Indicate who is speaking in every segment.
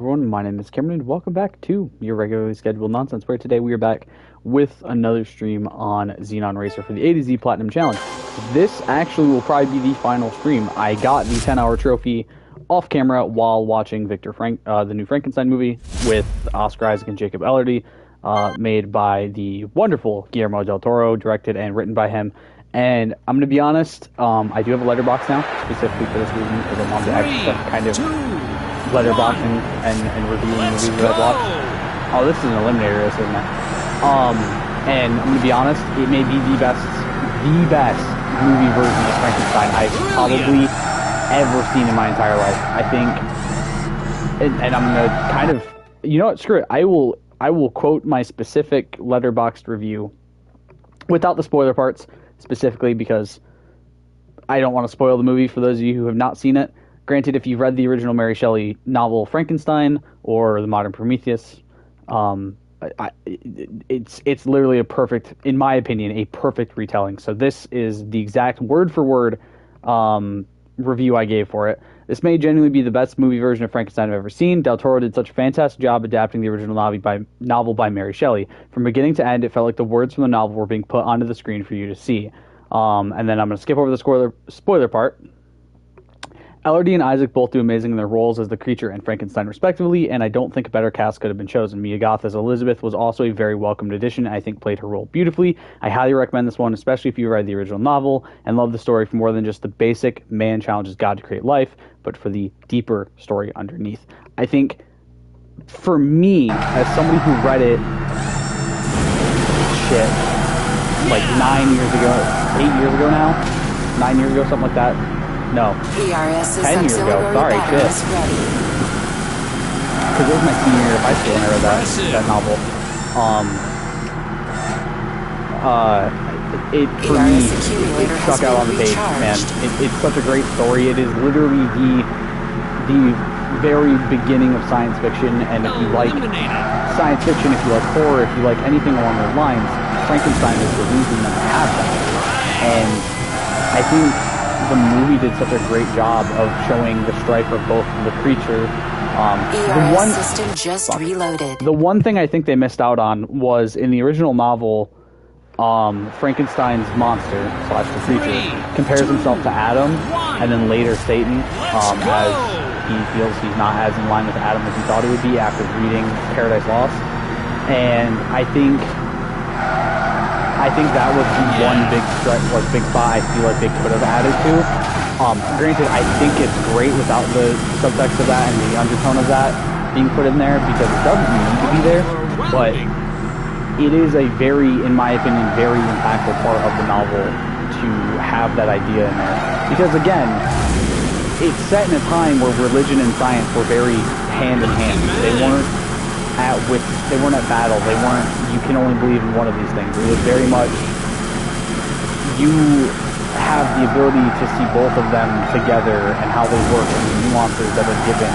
Speaker 1: Everyone, my name is Cameron, and welcome back to your regularly scheduled nonsense. Where today we are back with another stream on Xenon Racer for the A to Z Platinum Challenge. This actually will probably be the final stream. I got the 10-hour trophy off camera while watching the new Frankenstein movie with Oscar Isaac and Jacob Elordi, made by the wonderful Guillermo del Toro, directed and written by him. And I'm going to be honest, I do have a letterbox now, specifically for this reason, because I wanted to actually start kind of letterboxing and reviewing movies that I've watched. Oh, this is an eliminator race, isn't it? And I'm gonna be honest, it may be the best movie version of Frankenstein I've probably ever seen in my entire life. I think, and I'm gonna kind of, you know what? Screw it. I will quote my specific letterboxed review without the spoiler parts, specifically because I don't want to spoil the movie for those of you who have not seen it. Granted, if you've read the original Mary Shelley novel Frankenstein or the modern Prometheus, it's literally a perfect, in my opinion, a perfect retelling. So this is the exact word for word review I gave for it. This may genuinely be the best movie version of Frankenstein I've ever seen. Del Toro did such a fantastic job adapting the original novel by Mary Shelley. From beginning to end, it felt like the words from the novel were being put onto the screen for you to see. And then I'm going to skip over the spoiler part. Elordi and Isaac both do amazing in their roles as the creature and Frankenstein respectively, and I don't think a better cast could have been chosen. Mia Goth as Elizabeth was also a very welcomed addition, and I think played her role beautifully. I highly recommend this one, especially if you read the original novel and love the story for more than just the basic man challenges God to create life, but for the deeper story underneath. I think, for me, as somebody who read it, like 9 years ago, 8 years ago now? 9 years ago, something like that. No. 10 years ago. Sorry, shit. Because it was my senior year of high school when I read that novel. For me, it stuck out on the page, man. It's such a great story. It is literally the very beginning of science fiction, and if you like science fiction, if you like horror, if you like anything along those lines, Frankenstein is the reason that I have that. And I think the movie did such a great job of showing the strife of both the creature. The one thing I think they missed out on was in the original novel, Frankenstein's monster / the creature compares himself to Adam, and then later Satan, as he feels he's not as in line with Adam as he thought he would be after reading Paradise Lost. And I think that was the one big spot I feel like they could have added to. Granted, I think it's great without the subtext of that and the undertone of that being put in there, because it doesn't need to be there, but it is a very, in my opinion, very impactful part of the novel to have that idea in there. Because again, it's set in a time where religion and science were very hand in hand. They weren't at battle. You can only believe in one of these things. It was very much, you have the ability to see both of them together and how they work and the nuances that are given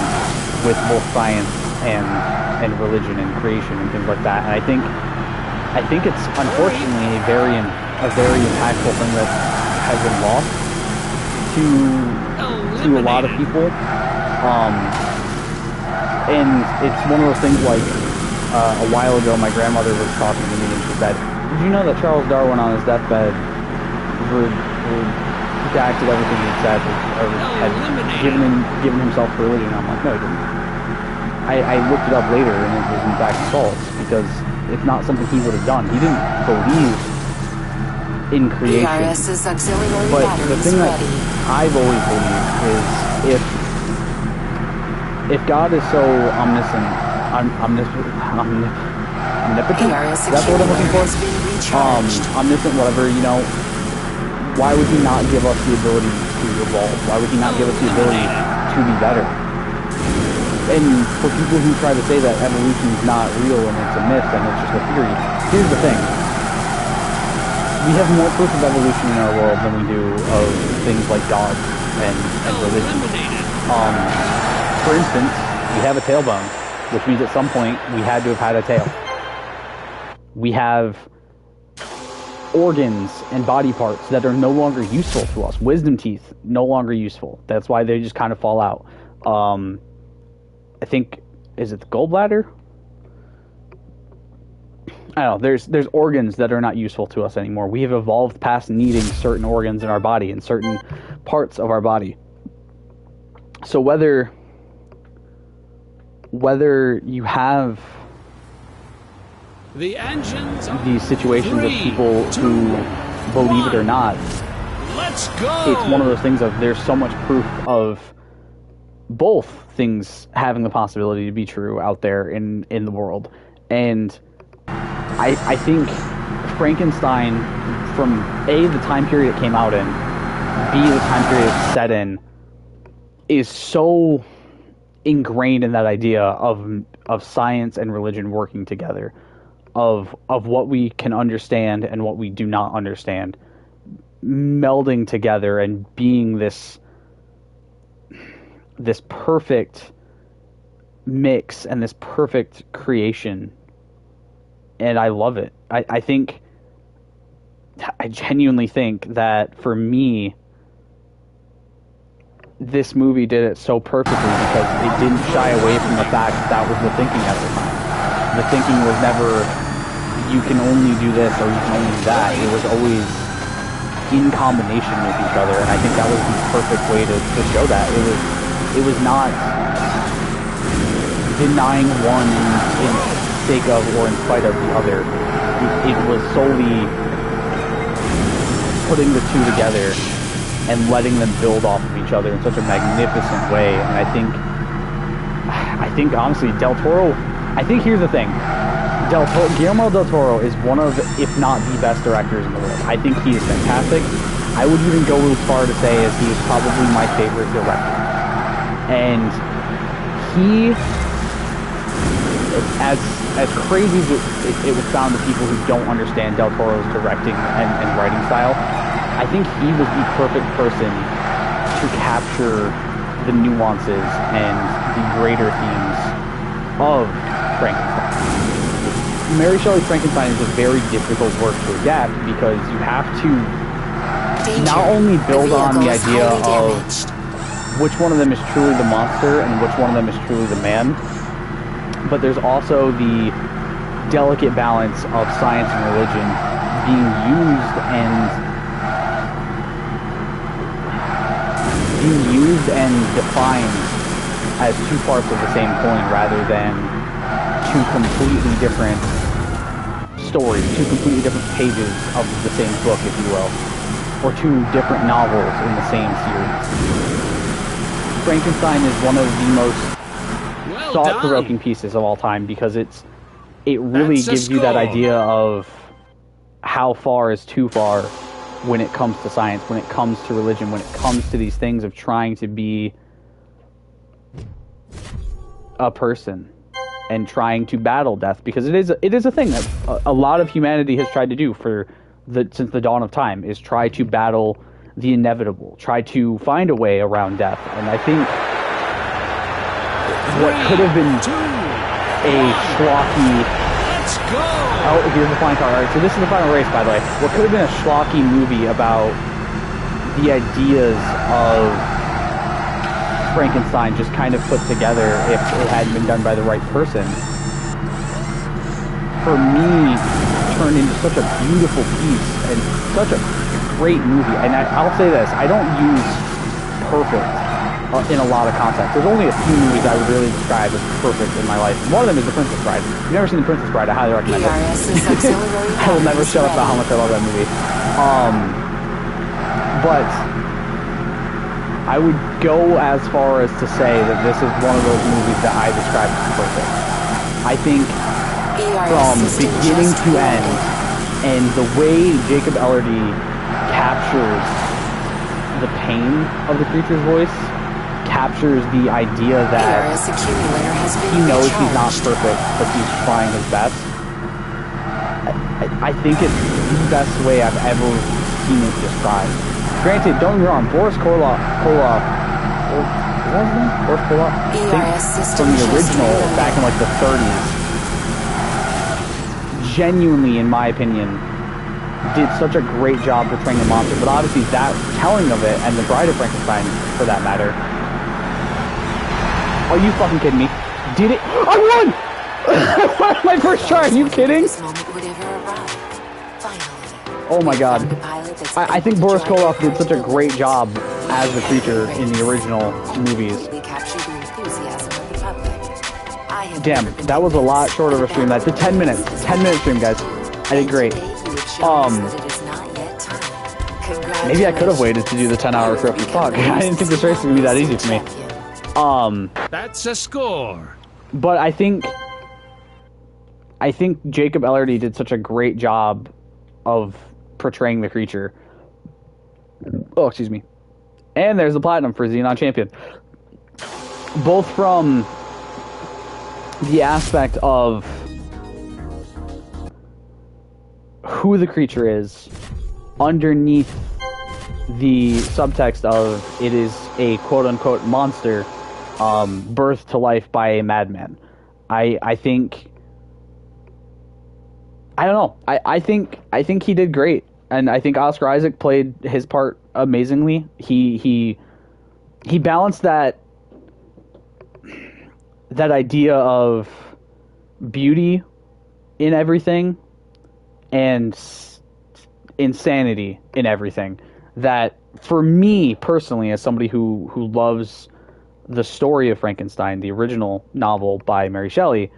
Speaker 1: with both science and religion and creation and things like that. And I think it's unfortunately a very impactful thing that has been lost to a lot of people. And it's one of those things like, a while ago my grandmother was talking to me and she said, "Did you know that Charles Darwin on his deathbed redacted everything he said, or had given himself to religion?" I'm like, no, he didn't. I looked it up later and it was in fact false, because it's not something he would have done. He didn't believe in creation. But the thing that I've always believed is if God is so omniscient, omnipotent, is that the word I'm looking for? Omniscient, whatever, why would he not give us the ability to evolve? Why would he not give us the ability to be better? And for people who try to say that evolution is not real and it's a myth and it's just a theory, here's the thing. We have more proof of evolution in our world than we do of things like gods and religion. For instance, we have a tailbone, which means at some point we had to have had a tail. We have organs and body parts that are no longer useful to us. Wisdom teeth, no longer useful. That's why they just kind of fall out. I think is it the gallbladder? I don't know, there's organs that are not useful to us anymore. We have evolved past needing certain organs in our body and certain parts of our body. So whether you have
Speaker 2: the engines
Speaker 1: these situations of people who believe it or not,
Speaker 2: let's go.
Speaker 1: It's one of those things of there's so much proof of both things having the possibility to be true out there in the world. And I think Frankenstein, from A, the time period it came out in, B, the time period it's set in, is so ingrained in that idea of science and religion working together, of what we can understand and what we do not understand, melding together and being this perfect mix and this perfect creation. And I love it. I genuinely think that for me, this movie did it so perfectly because it didn't shy away from the fact that was the thinking at the time. The thinking was never, you can only do this or you can only do that. It was always in combination with each other, and I think that was the perfect way to show that. It was not denying one in sake of or in spite of the other. It was solely putting the two together and letting them build off of each other in such a magnificent way. And I think honestly, Del Toro, I think here's the thing. Guillermo del Toro is one of, if not the best directors in the world. I think he is fantastic. I would even go as far to say as he is probably my favorite director. And he, as crazy as it would sound to people who don't understand Del Toro's directing and writing style, I think he was the perfect person to capture the nuances and the greater themes of Frankenstein. Mary Shelley's Frankenstein is a very difficult work to adapt because you have to not only build on the idea of which one of them is truly the monster and which one of them is truly the man, but there's also the delicate balance of science and religion being used and defined as two parts of the same coin rather than two completely different stories, two completely different pages of the same book, if you will, or two different novels in the same series. Frankenstein is one of the most thought-provoking pieces of all time because it really gives you that idea of how far is too far when it comes to science, when it comes to religion, when it comes to these things of trying to be a person and trying to battle death, because it is a thing that a lot of humanity has tried to do since the dawn of time, is try to battle the inevitable, try to find a way around death. And I think what could have been a schlocky... Oh, here's the flying car. Alright, so this is the final race, by the way. What could have been a schlocky movie about the ideas of Frankenstein just kind of put together if it hadn't been done by the right person, for me, turned into such a beautiful piece and such a great movie. And I'll say this, I don't use perfect in a lot of context. There's only a few movies I would really describe as perfect in my life. One of them is The Princess Bride. If you've never seen The Princess Bride, I highly recommend it. I will never shut up about how much I love that movie. But I would go as far as to say that this is one of those movies that I describe as perfect. I think from beginning to end, and the way Jacob Elordi captures the pain of the creature's voice, captures the idea that he knows he's not perfect, but he's trying his best. I think it's the best way I've ever seen it described. Granted, don't get me wrong, Boris Karloff, is that his name? Boris Karloff? I think from the original, back in like the 30s, genuinely, in my opinion, did such a great job portraying the monster. But obviously that telling of it, and The Bride of Frankenstein, for that matter, are you fucking kidding me? did it. I won! My first try, are you kidding?
Speaker 3: This moment would ever arrive. Finally.
Speaker 1: Oh my god. I think Boris Karloff did such a great job as the creature in the original movies.
Speaker 3: Capture the enthusiasm of the public. I have
Speaker 1: Damn, that was a lot shorter of a stream. That's the 10 minutes. 10-minute stream, guys. I did great. Maybe I could have waited to do the 10-hour trophy. Fuck, I didn't think this race was gonna be that easy for me.
Speaker 2: That's a score.
Speaker 1: But I think Jacob Elordi did such a great job of portraying the creature. Oh, excuse me. And there's the platinum for Xenon Champion. Both from the aspect of who the creature is, underneath the subtext of it is a quote-unquote monster birthed to life by a madman. I think... I don't know. I think he did great, and I think Oscar Isaac played his part amazingly. He balanced that idea of beauty in everything and insanity in everything. That for me personally, as somebody who loves the story of Frankenstein, the original novel by Mary Shelley,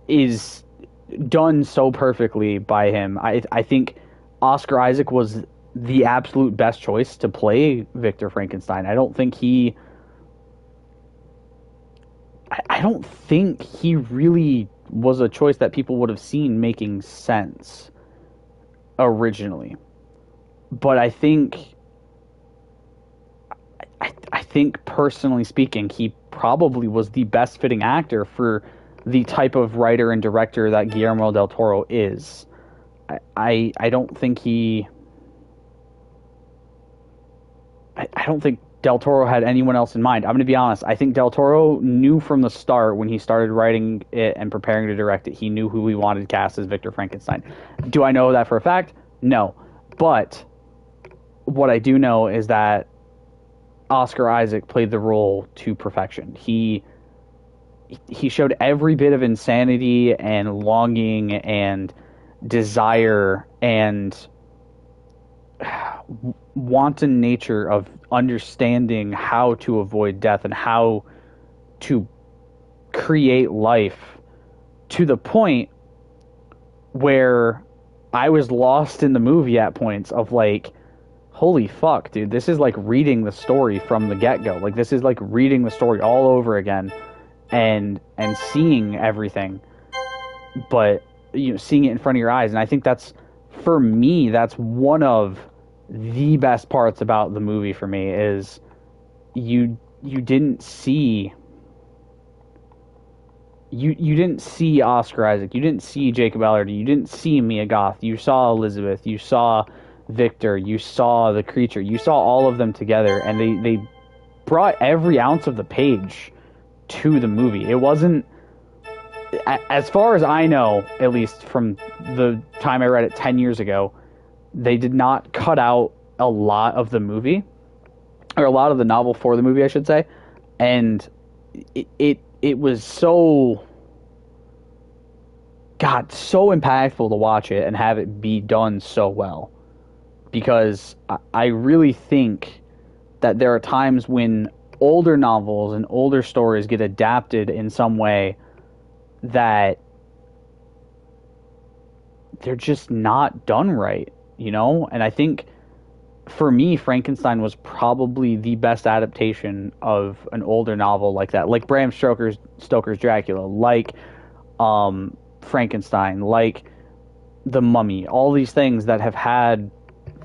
Speaker 1: is done so perfectly by him. I think Oscar Isaac was the absolute best choice to play Victor Frankenstein. I don't think he really was a choice that people would have seen making sense originally. But I think personally speaking, he probably was the best fitting actor for the type of writer and director that Guillermo del Toro is. I don't think Del Toro had anyone else in mind. I'm going to be honest. I think Del Toro knew from the start when he started writing it and preparing to direct it, he knew who he wanted cast as Victor Frankenstein. Do I know that for a fact? No. But what I do know is that Oscar Isaac played the role to perfection. He showed every bit of insanity and longing and desire and wanton nature of understanding how to avoid death and how to create life, to the point where I was lost in the movie at points of like, holy fuck, dude, this is like reading the story from the get-go. Like, this is like reading the story all over again. And seeing everything, but seeing it in front of your eyes. And I think that's, for me, that's one of the best parts about the movie for me, is you didn't see Oscar Isaac, you didn't see Jacob Elordi, you didn't see Mia Goth, you saw Elizabeth, you saw Victor, you saw the creature, you saw all of them together, and they brought every ounce of the page to the movie. It wasn't, as far as I know, at least from the time I read it 10 years ago, they did not cut out a lot of the movie, or a lot of the novel for the movie, I should say, and it was so impactful to watch it and have it be done so well, because I really think that there are times when older novels and older stories get adapted in some way that they're just not done right, And I think, for me, Frankenstein was probably the best adaptation of an older novel like that. Like Bram Stoker's Dracula, like Frankenstein, like The Mummy. All these things that have had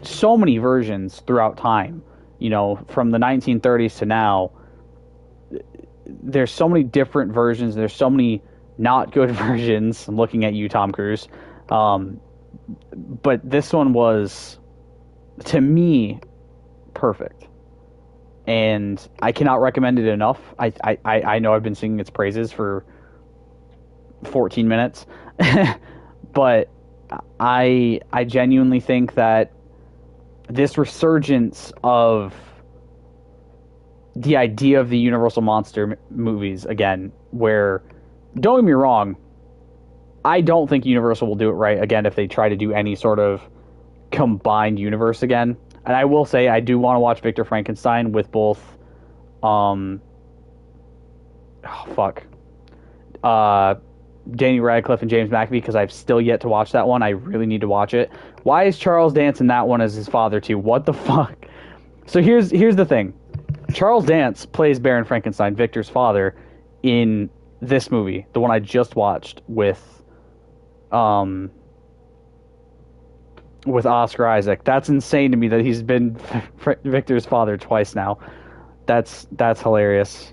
Speaker 1: so many versions throughout time. From the 1930s to now, there's so many different versions. There's so many not good versions. I'm looking at you, Tom Cruise. But this one was, to me, perfect. And I cannot recommend it enough. I know I've been singing its praises for 14 minutes. But I genuinely think that this resurgence of the idea of the Universal Monster movies again, where, don't get me wrong, I don't think Universal will do it right again if they try to do any sort of combined universe again. And I will say I do want to watch Victor Frankenstein with both, oh fuck, Danny Radcliffe and James McAvoy, because I've still yet to watch that one. I really need to watch it. Why is Charles Dance in that one as his father too? What the fuck? So here's the thing. Charles Dance plays Baron Frankenstein, Victor's father, in this movie, the one I just watched with Oscar Isaac. That's insane to me that he's been Victor's father twice now. That's hilarious.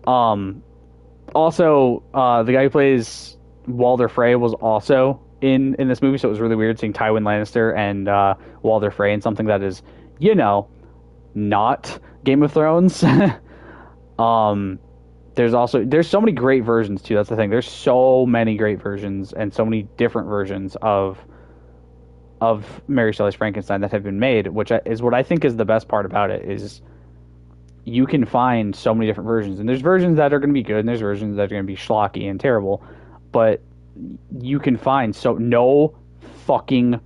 Speaker 1: Also, the guy who plays Walder Frey was also in this movie, so it was really weird seeing Tywin Lannister and Walder Frey in something that is, not Game of Thrones. There's so many great versions too. That's the thing. There's so many great versions and so many different versions of Mary Shelley's Frankenstein that have been made, which is what I think is the best part about it. Is you can find so many different versions, and there's versions that are going to be good, and there's versions that are going to be schlocky and terrible, but you can find no fucking.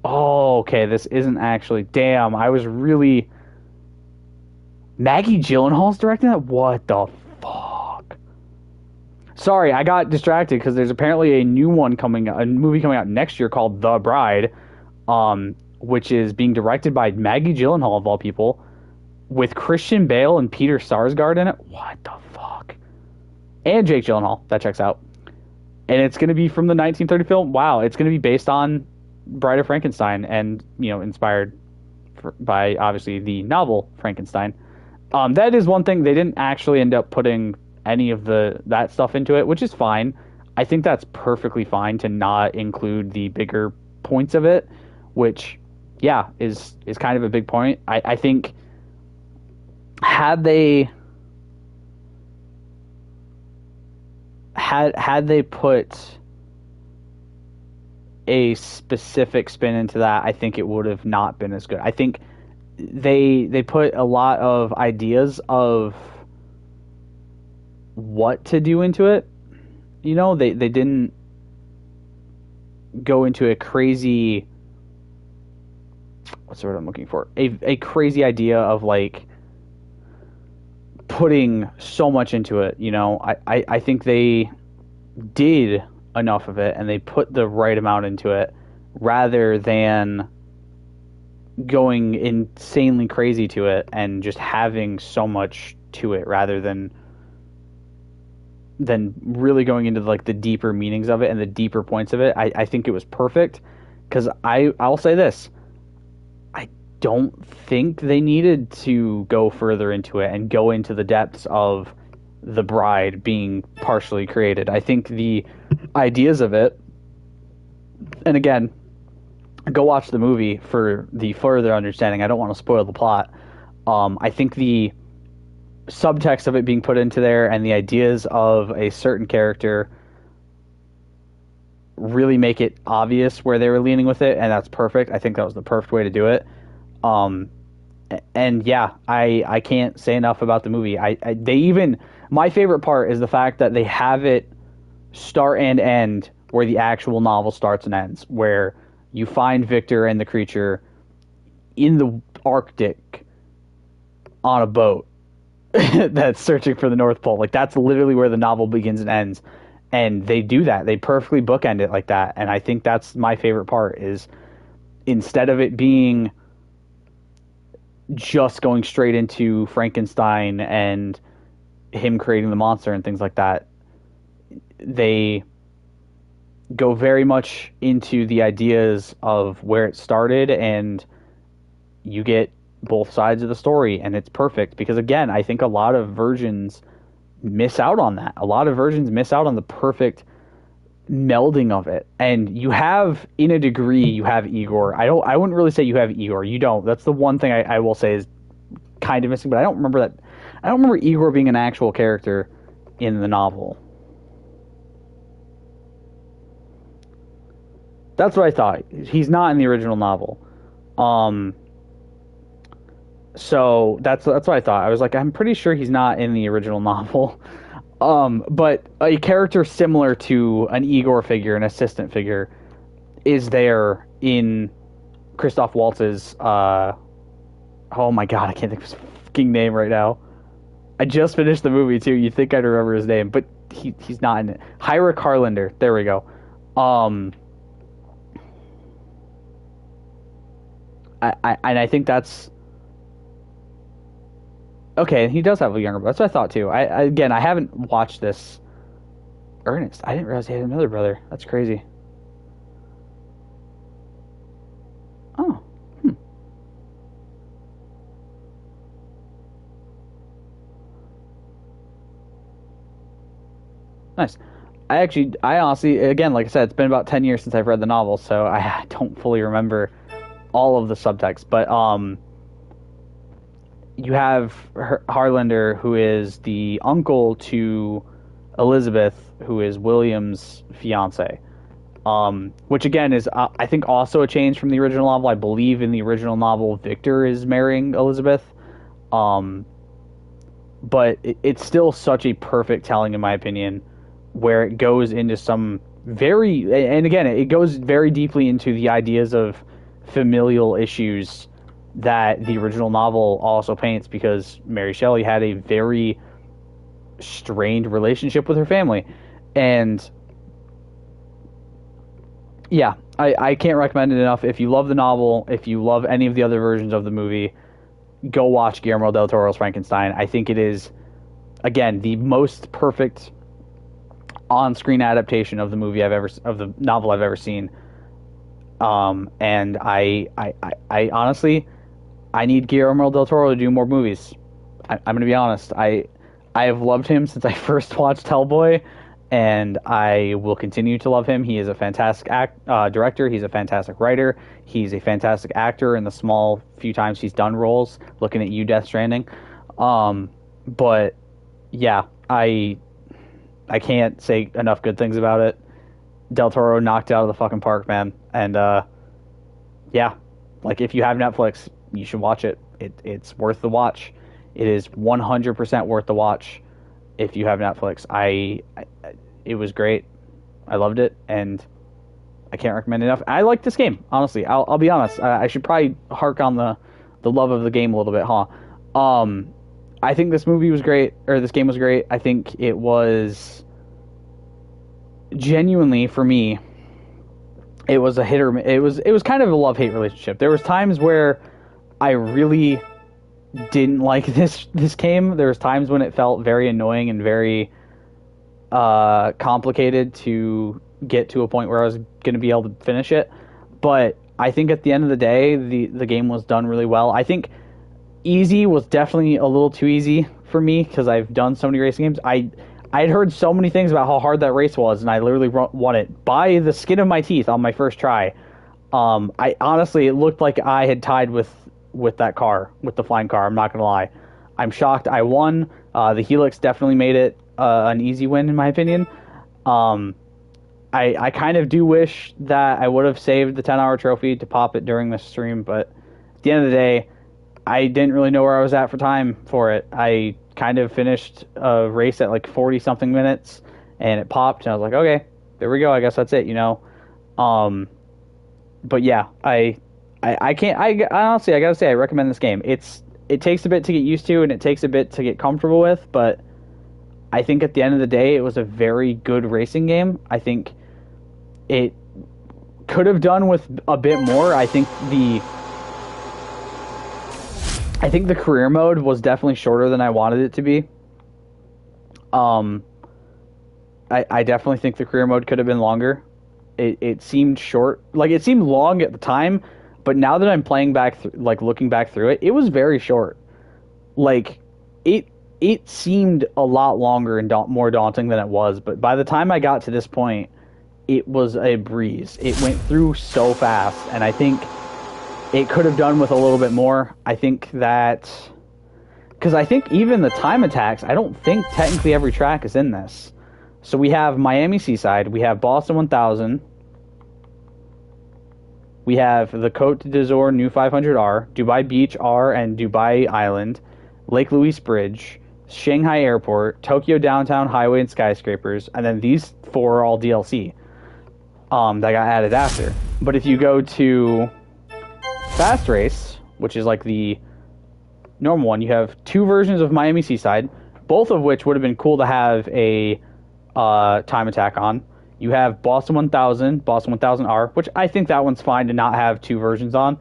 Speaker 1: Oh, okay, this isn't actually. Damn, I was really. Maggie Gyllenhaal's directing that? What the fuck? Sorry, I got distracted because there's apparently a movie coming out next year called The Bride, which is being directed by Maggie Gyllenhaal of all people, with Christian Bale and Peter Sarsgaard in it. What the fuck? And Jake Gyllenhaal. That checks out. And it's going to be from the 1930 film. Wow, it's going to be based on Bride of Frankenstein and, inspired by, obviously, the novel Frankenstein. That is one thing. They didn't actually end up putting any of that stuff into it, which is fine. I think that's perfectly fine to not include the bigger points of it, which, yeah, is kind of a big point. I think had they put a specific spin into that, I think it would have not been as good. I think they put a lot of ideas of what to do into it. They didn't go into a crazy, what's the word I'm looking for? A crazy idea of like putting so much into it. I think they did enough of it and they put the right amount into it rather than going insanely crazy to it and just having so much to it rather than really going into like the deeper meanings of it and the deeper points of it. I think it was perfect because I'll say this. I don't think they needed to go further into it and go into the depths of the bride being partially created. I think the ideas of it, and again, go watch the movie for the further understanding. I don't want to spoil the plot. I think the subtext of it being put into there and the ideas of a certain character really make it obvious where they were leaning with it, and that's perfect. I think that was the perfect way to do it. And yeah, I can't say enough about the movie. My favorite part is the fact that they have it start and end where the actual novel starts and ends, where you find Victor and the creature in the Arctic on a boat that's searching for the North Pole. Like, that's literally where the novel begins and ends. And they do that. They perfectly bookend it like that. And I think that's my favorite part, is instead of it being just going straight into Frankenstein and him creating the monster and things like that, they go very much into the ideas of where it started, and you get both sides of the story, and it's perfect. Because again, I think a lot of versions miss out on that. A lot of versions miss out on the perfect melding of it. And you have, in a degree, you have Igor. I wouldn't really say you have Igor. You don't. That's the one thing I will say is kind of missing, but I don't remember Igor being an actual character in the novel. That's what I thought. He's not in the original novel. So that's what I thought. I was like, I'm pretty sure he's not in the original novel. But a character similar to an Igor figure, an assistant figure, is there in Christoph Waltz's oh my god, I can't think of his fucking name right now. I just finished the movie too. You'd think I'd remember his name, but he's not in it. Heinrich Harlander. There we go. Um, and I think that's okay. He does have a younger brother. That's what I thought too. Again, I haven't watched this. Ernest. I didn't realize he had another brother. That's crazy. Oh. Hmm. Nice. I honestly, again, like I said, it's been about 10 years since I've read the novel, so I don't fully remember all of the subtext. But you have Harlander, who is the uncle to Elizabeth, who is William's fiance. Which again is, I think, also a change from the original novel. I believe in the original novel, Victor is marrying Elizabeth. Um, but it's still such a perfect telling, in my opinion, where it goes into some and again, it goes very deeply into the ideas of familial issues that the original novel also paints, because Mary Shelley had a very strained relationship with her family. And yeah, I can't recommend it enough. If you love the novel, if you love any of the other versions of the movie, go watch Guillermo del Toro's Frankenstein. I think it is, again, the most perfect on-screen adaptation of the novel I've ever seen. And I honestly, I need Guillermo del Toro to do more movies. I'm going to be honest. I have loved him since I first watched Hellboy, and I will continue to love him. He is a fantastic director. He's a fantastic writer. He's a fantastic actor in the small few times he's done roles. Looking at you, Death Stranding. But yeah, I can't say enough good things about it. Del Toro knocked it out of the fucking park, man. And yeah, like, if you have Netflix, you should watch it. It's worth the watch. It is 100% worth the watch if you have Netflix. It was great. I loved it, and I can't recommend it enough. I like this game, honestly. I'll be honest. I should probably hark on the love of the game a little bit, huh? I think this movie was great, or this game was great. I think it was genuinely, for me, it was a hit or miss. It was kind of a love-hate relationship. There was times where I really didn't like this game. There was times when it felt very annoying and very complicated to get to a point where I was going to be able to finish it. But I think at the end of the day, the game was done really well. I think easy was definitely a little too easy for me, because I've done so many racing games. I'd heard so many things about how hard that race was, and I literally won it by the skin of my teeth on my first try. I honestly, it looked like I had tied with that car, with the flying car. I'm not gonna lie. I'm shocked I won. The Helix definitely made it an easy win, in my opinion. I kind of do wish that I would have saved the 10-hour trophy to pop it during the stream, but at the end of the day, I didn't really know where I was at for time for it. I kind of finished a race at like 40-something minutes, and it popped, and I was like, okay, there we go. I guess that's it, you know? But yeah, I honestly, I gotta say, I recommend this game. It takes a bit to get used to, and it takes a bit to get comfortable with, but I think at the end of the day, it was a very good racing game. I think it could have done with a bit more. I think the career mode was definitely shorter than I wanted it to be. I definitely think the career mode could have been longer. It seemed short. Like, it seemed long at the time, but now that I'm playing back, looking back through it, it was very short. Like, it seemed a lot longer and more daunting than it was, but by the time I got to this point, it was a breeze. It went through so fast, and I think it could have done with a little bit more. I think that, because I think even the time attacks, I don't think technically every track is in this. So we have Miami Seaside, we have Boston 1000, We have the Côte d'Azur New 500R, Dubai Beach R and Dubai Island, Lake Louise Bridge, Shanghai Airport, Tokyo Downtown Highway and Skyscrapers, and then these 4 are all DLC that got added after. But if you go to Fast Race, which is like the normal one, you have 2 versions of Miami Seaside, both of which would have been cool to have a time attack on. You have Boston 1000, Boston 1000R, which I think that one's fine to not have 2 versions on.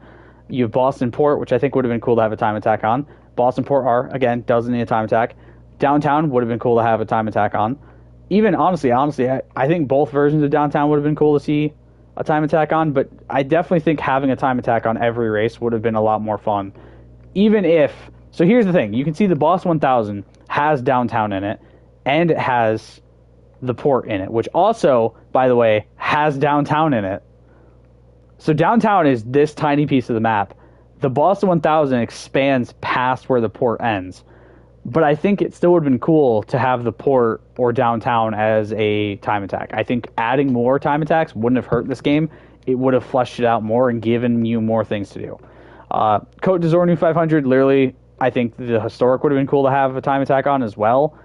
Speaker 1: You have Boston Port, which I think would have been cool to have a time attack on. Boston Port R, again, doesn't need a time attack. Downtown would have been cool to have a time attack on. Even, honestly, I think both versions of Downtown would have been cool to see a time attack on, but I definitely think having a time attack on every race would have been a lot more fun. Even if... So here's the thing. You can see the Boston 1000 has Downtown in it, and it has the Port in it, which also, by the way, has Downtown in it. So Downtown is this tiny piece of the map. The Boston 1000 expands past where the Port ends. But I think it still would have been cool to have the Port or Downtown as a time attack. I think adding more time attacks wouldn't have hurt this game. It would have fleshed it out more and given you more things to do. Côte d'Azur New 500, literally, I think the Historic would have been cool to have a time attack on as well.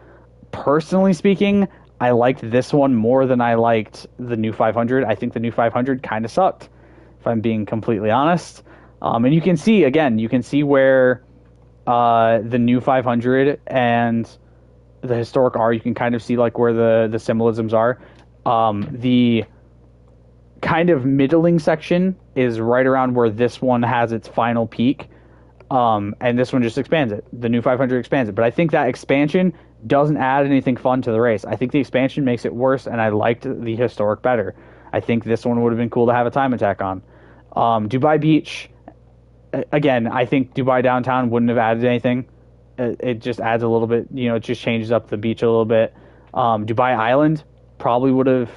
Speaker 1: Personally speaking, I liked this one more than I liked the New 500. I think the New 500 kind of sucked, if I'm being completely honest. And you can see, again, where the New 500 and the Historic are. You can kind of see like where the symbolisms are. The kind of middling section is right around where this one has its final peak. And this one just expands it. The New 500 expands it. But I think that expansion doesn't add anything fun to the race. I think the expansion makes it worse, and I liked the Historic better. I think this one would have been cool to have a time attack on. Dubai Beach, again, I think Dubai Downtown wouldn't have added anything. It just adds a little bit, it just changes up the beach a little bit. Dubai Island probably would have,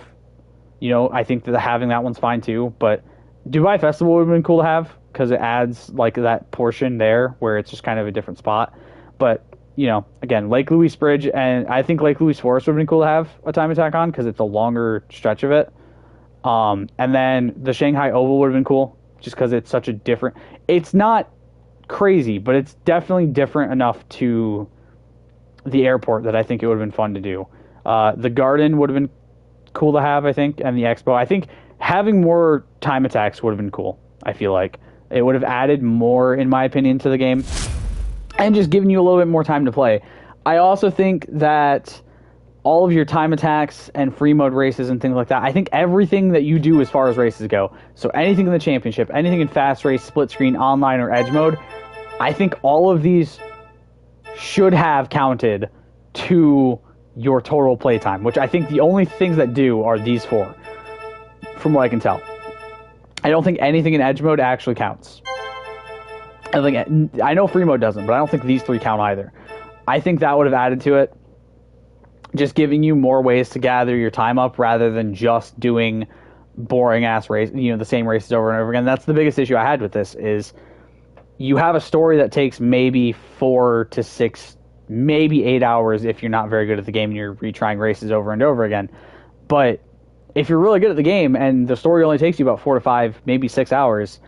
Speaker 1: I think that having that one's fine too. But Dubai Festival would have been cool to have because it adds like that portion there where it's just kind of a different spot. But, again, Lake Louise Bridge, and I think Lake Louise Forest would have been cool to have a time attack on because it's a longer stretch of it. And then the Shanghai Oval would have been cool just because it's such a different... It's not crazy, but it's definitely different enough to the airport that I think it would have been fun to do. The Garden would have been cool to have, I think, and the Expo. I think having more time attacks would have been cool, I feel like. It would have added more, in my opinion, to the game and just given you a little bit more time to play. I also think that all of your time attacks and free mode races and things like that, I think everything that you do as far as races go, so anything in the championship, anything in fast race, split screen, online, or edge mode, I think all of these should have counted to your total playtime, which I think the only things that do are these 4, from what I can tell. I don't think anything in edge mode actually counts. I know free mode doesn't, but I don't think these 3 count either. I think that would have added to it, just giving you more ways to gather your time up rather than just doing boring ass race, the same races over and over again. That's the biggest issue I had with this is you have a story that takes maybe 4 to 6, maybe 8 hours if you're not very good at the game and you're retrying races over and over again. But if you're really good at the game and the story only takes you about 4 to 5, maybe 6 hours,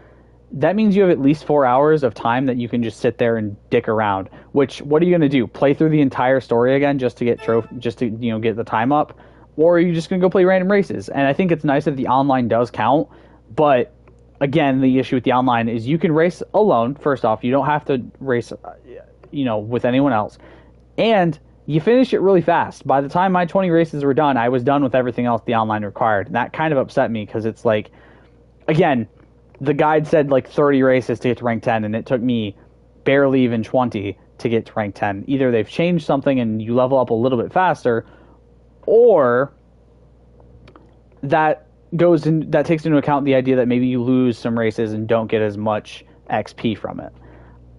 Speaker 1: that means you have at least 4 hours of time that you can just sit there and dick around. Which, what are you going to do? Play through the entire story again just to get get the time up? Or are you just going to go play random races? And I think it's nice that the online does count, but again, the issue with the online is you can race alone. First off, you don't have to race, with anyone else, and you finish it really fast. By the time my 20 races were done, I was done with everything else the online required. And that kind of upset me because it's like, again, the guide said like 30 races to get to rank 10, and it took me barely even 20 to get to rank 10. Either they've changed something and you level up a little bit faster, or that takes into account the idea that maybe you lose some races and don't get as much XP from it.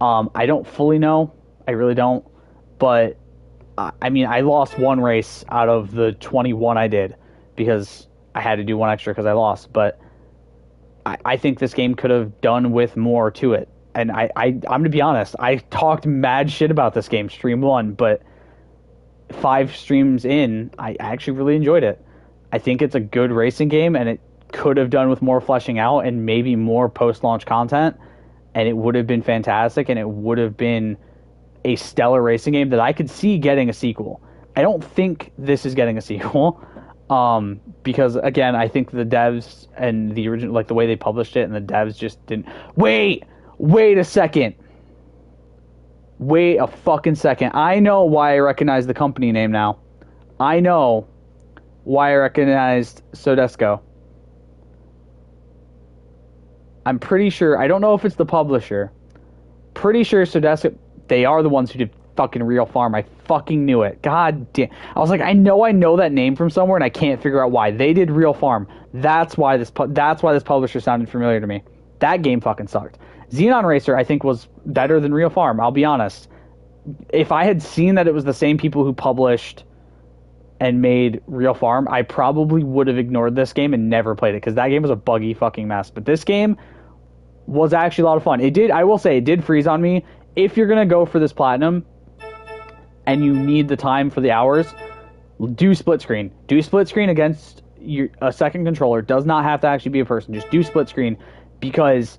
Speaker 1: I don't fully know. I really don't. But, I lost 1 race out of the 21 I did because I had to do 1 extra because I lost. But I think this game could have done with more to it. And I'm going to be honest, I talked mad shit about this game, stream 1, but 5 streams in, I actually really enjoyed it. I think it's a good racing game, and it could have done with more fleshing out and maybe more post-launch content, and it would have been fantastic, and it would have been a stellar racing game that I could see getting a sequel. I don't think this is getting a sequel, because again, I think the devs and the original, like the way they published it, and the devs just didn't. Wait a second. Wait a fucking second. I know why I recognize the company name now. I know why I recognized Sodesco. I'm pretty sure, I don't know if it's the publisher. Pretty sure Sodesco, they are the ones who did fucking Real Farm. I fucking knew it. God damn. I was like, I know that name from somewhere, and I can't figure out why. They did Real Farm. That's why this publisher sounded familiar to me. That game fucking sucked. Xenon Racer, I think, was better than Real Farm, I'll be honest. If I had seen that it was the same people who published and made Real Farm, I probably would have ignored this game and never played it, because that game was a buggy fucking mess. But this game was actually a lot of fun. I will say, it did freeze on me. If you're going to go for this platinum and you need the time for the hours, do split screen. Do split screen against a second controller. Does not have to actually be a person. Just do split screen, because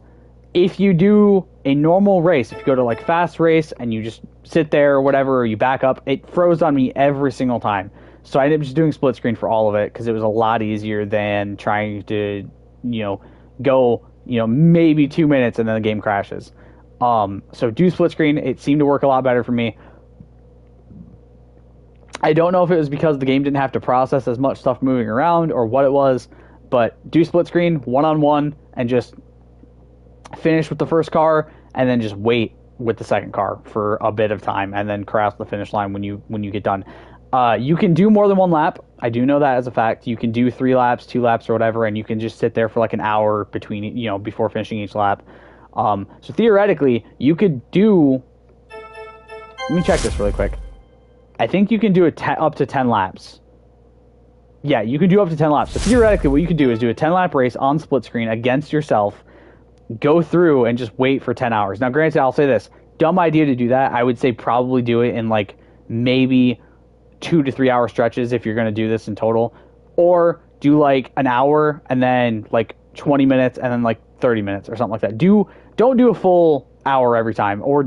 Speaker 1: if you do a normal race, if you go to like fast race and you just sit there or whatever, or you back up, it froze on me every single time. So I ended up just doing split screen for all of it, because it was a lot easier than trying to, go, maybe 2 minutes and then the game crashes. So do split screen. It seemed to work a lot better for me. I don't know if it was because the game didn't have to process as much stuff moving around or what it was, but do split screen one-on-one and just finish with the first car, and then just wait with the second car for a bit of time, and then cross the finish line when you get done. You can do more than one lap. I do know that as a fact. You can do 3 laps, 2 laps, or whatever, and you can just sit there for like an hour between, before finishing each lap. So theoretically, you could do. Let me check this really quick. I think you can do up to 10 laps. Yeah, you can do up to 10 laps. So theoretically, what you could do is do a 10-lap race on split screen against yourself, go through and just wait for 10 hours. Now, granted, I'll say this. Dumb idea to do that. I would say probably do it in like maybe 2 to 3 hour stretches if you're going to do this in total. Or do like an hour and then like 20 minutes and then like 30 minutes or something like that. Don't do a full hour every time. Or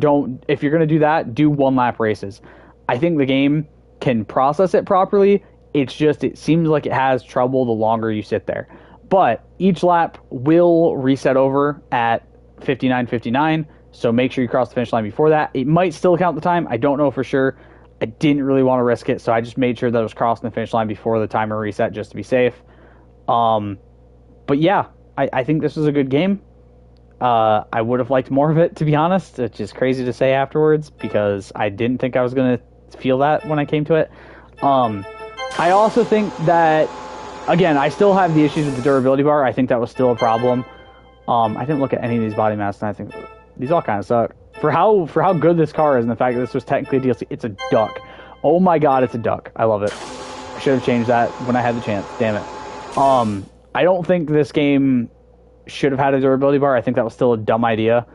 Speaker 1: if you're going to do that, do 1-lap races. I think the game can process it properly. It's just, it seems like it has trouble the longer you sit there. But each lap will reset over at 59:59, so make sure you cross the finish line before that. It might still count the time. I don't know for sure. I didn't really want to risk it, so I just made sure that I was crossing the finish line before the timer reset just to be safe. But yeah, I think this is a good game. I would have liked more of it, to be honest. It's just crazy to say afterwards, because I didn't think I was going to feel that when I came to it. I also think that, again, I still have the issues with the durability bar. I think that was still a problem. I didn't look at any of these body masks, and I think these all kind of suck. For how good this car is, and the fact that this was technically DLC, it's a duck. Oh my god, it's a duck. I love it. I should have changed that when I had the chance. Damn it. I don't think this game should have had a durability bar. I think that was still a dumb idea.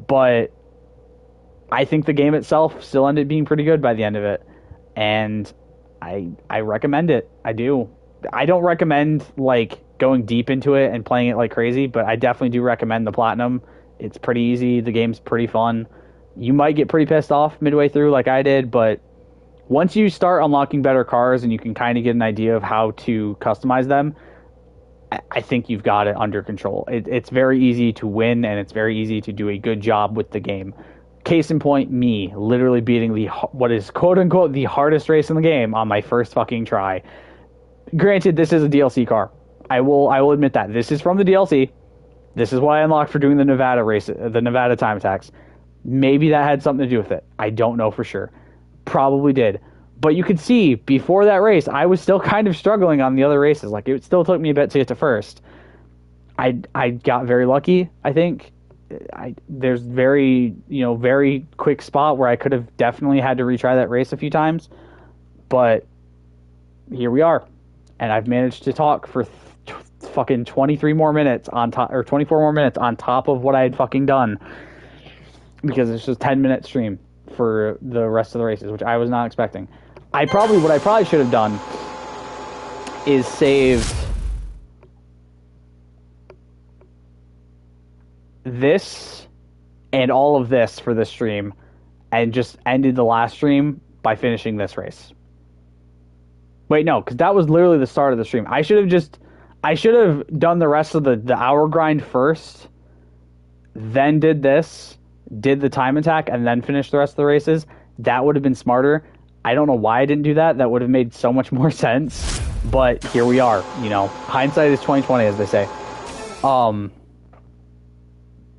Speaker 1: But I think the game itself still ended up being pretty good by the end of it. And I recommend it. I do. I don't recommend like going deep into it and playing it like crazy, but I definitely do recommend the platinum. It's pretty easy. The game's pretty fun. You might get pretty pissed off midway through like I did, but once you start unlocking better cars and you can kind of get an idea of how to customize them, I think you've got it under control. It's very easy to win, and it's very easy to do a good job with the game. Case in point, me literally beating what is quote-unquote the hardest race in the game on my first fucking try. Granted, this is a DLC car. I will admit that. This is from the DLC. This is what I unlocked for doing the Nevada race, the Nevada time attacks. Maybe that had something to do with it. I don't know for sure. Probably did. But you could see, before that race, I was still kind of struggling on the other races. Like, it still took me a bit to get to first. I got very lucky, I think. There's very quick spot where I could have definitely had to retry that race a few times. But here we are. And I've managed to talk for fucking 23 more minutes on top, or 24 more minutes on top of what I had fucking done. Because it's just a 10-minute stream for the rest of the races, which I was not expecting. What I probably should have done is saved this and all of this for this stream and just ended the last stream by finishing this race. Wait, no, because that was literally the start of the stream. I should have done the rest of the hour grind first, then did this, did the time attack, and then finished the rest of the races. That would have been smarter. I don't know why I didn't do that. That would have made so much more sense. But here we are. You know, hindsight is 20/20, as they say.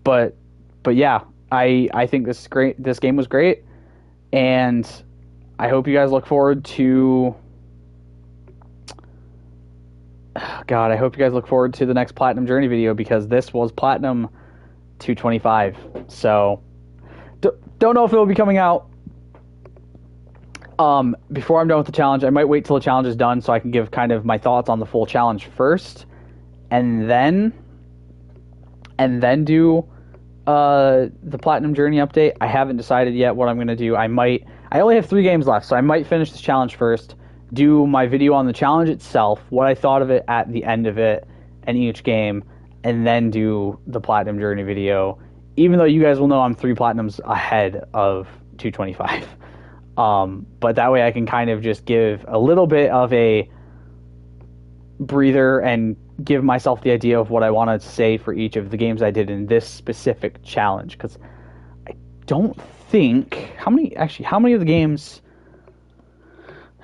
Speaker 1: But yeah, I think this is great. This game was great, and I hope you guys look forward to. God, I hope you guys look forward to the next Platinum Journey video, because this was Platinum 225. So, don't know if it will be coming out before I'm done with the challenge. I might wait till the challenge is done so I can give kind of my thoughts on the full challenge first, and then do the Platinum Journey update. I haven't decided yet what I'm going to do. I only have 3 games left, so I might finish this challenge first, do my video on the challenge itself, what I thought of it at the end of it, and each game, and then do the Platinum Journey video, even though you guys will know I'm 3 Platinums ahead of 225. But that way I can kind of just give a little bit of a breather and give myself the idea of what I wanted to say for each of the games I did in this specific challenge, because I don't think... How many of the games...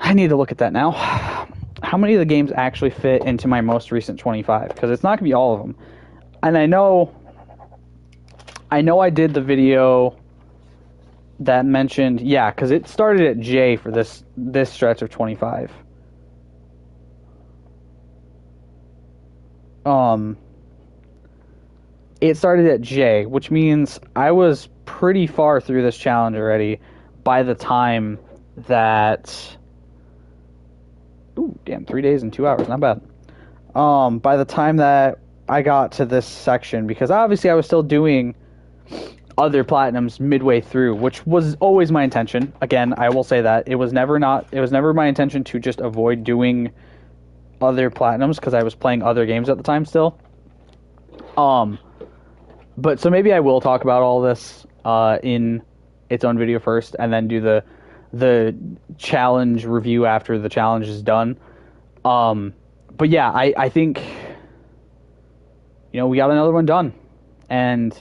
Speaker 1: I need to look at that now. How many of the games actually fit into my most recent 25? Because it's not going to be all of them. And I know I did the video that mentioned... Yeah, because it started at J for this stretch of 25. It started at J, which means I was pretty far through this challenge already by the time that... Ooh, damn, 3 days and 2 hours, not bad. By the time that I got to this section, because obviously I was still doing other Platinums midway through, which was always my intention. Again, I will say that it was never my intention to just avoid doing other Platinums, because I was playing other games at the time still. But so maybe I will talk about all this in its own video first, and then do the challenge review after the challenge is done. But yeah, I think, you know, we got another one done, and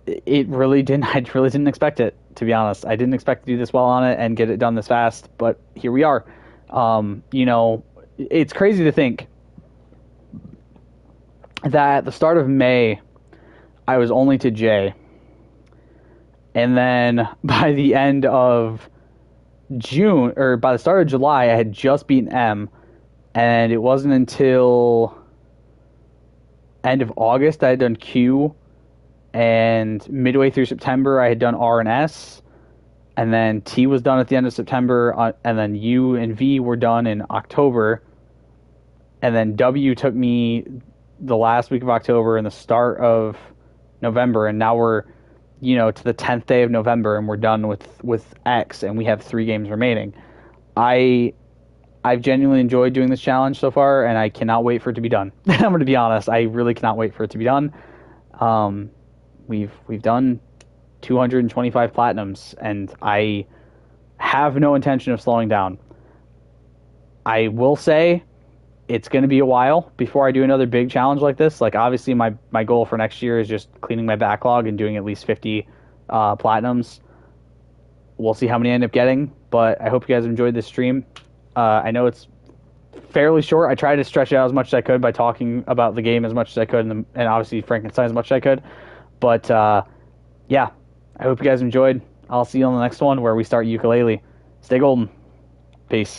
Speaker 1: I really didn't expect it, to be honest. I didn't expect to do this well on it and get it done this fast, but here we are. You know, it's crazy to think that at the start of May, I was only to J. And then by the end of June, or by the start of July, I had just beaten M. And it wasn't until end of August I had done Q. And midway through September, I had done R and S. And then T was done at the end of September. And then U and V were done in October. And then W took me the last week of October and the start of November. And now we're, you know, to the 10th day of November, and we're done with X, and we have 3 games remaining. I've genuinely enjoyed doing this challenge so far, and I cannot wait for it to be done. I'm going to be honest. I really cannot wait for it to be done. We've done 225 Platinums, and I have no intention of slowing down. I will say it's going to be a while before I do another big challenge like this. Like, obviously, my goal for next year is just cleaning my backlog and doing at least 50 Platinums. We'll see how many I end up getting, but I hope you guys enjoyed this stream. I know it's fairly short. I tried to stretch it out as much as I could by talking about the game as much as I could, and obviously Frankenstein as much as I could. But, yeah, I hope you guys enjoyed. I'll see you on the next one where we start Ukulele. Stay golden. Peace.